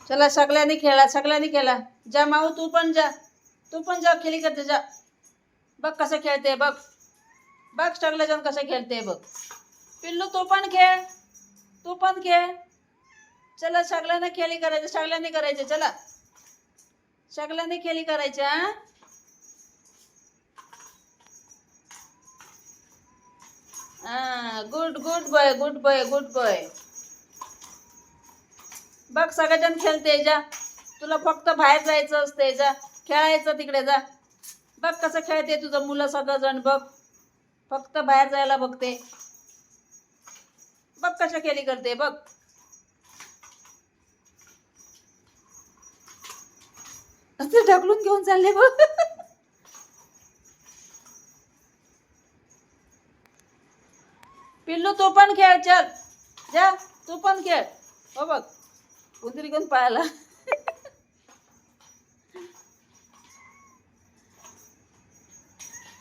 चला सगळ्यांनी खेळा, सगळ्यांनी खेळा. जा माऊ, तू पण जा, तू पण जा खेळी करते जा. बघ कसं खेळते बघ, बघ सगळेजण कसं खेळते बघ. पिल्लू तू पण खेळ, तू पण खेळ. चला सगळ्यांना खेळी करायचं, सगळ्यांनी करायचे. चला सगळ्यांनी खेळी करायच्या. Good good boy, good boy, good boy. बघ सगळेजण खेळते जा. तुला फक्त बाहेर जायचं असते, जा खेळायचं तिकडे जा. बघ कसं खेळते तुझं मुलं सगळंजण बघ. फक्त बाहेर जायला बघते. बघ कशा खेळी करते बघ. असं ढकलून घेऊन चालले बघ. पिल्लू तू पण खेळ, चल जा, तू पण खेळ. हो बघ उंदीर घेऊन पळाला.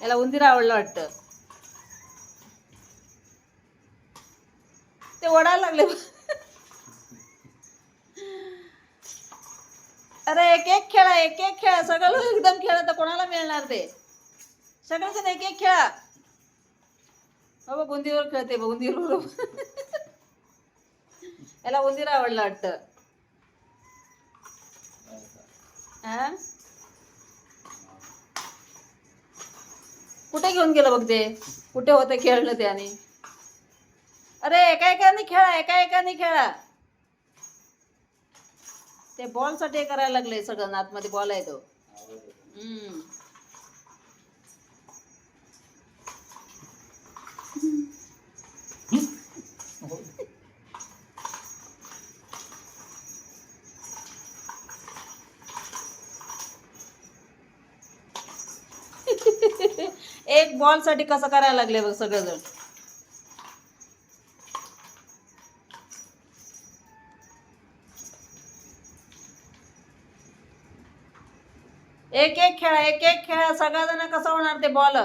याला उंदीर आवडलं वाटतं, ते ओढायला लागले. अरे एक एक खेळा, एक एक खेळा. सगळं एकदम खेळा तर कोणाला मिळणार ते. सगळं एक एक खेळा. हो बघ उंदीरवर खेळते बघ, उंदीरवर. याला उंदीर आवडलं वाटतं. हा कुठे घेऊन गेलं बघ ते, कुठे होते खेळलं ते. आणि अरे एका एकाने खेळा, एका एकाने खेळा. ते बॉल साठी करायला लागले सगळं. आतमध्ये बॉल आहे तो. एक बॉल साठी कसं करायला लागले बघ सगळेजण. एक एक खेळा, एक एक खेळा. सगळेजण कसं होणार ते बॉल.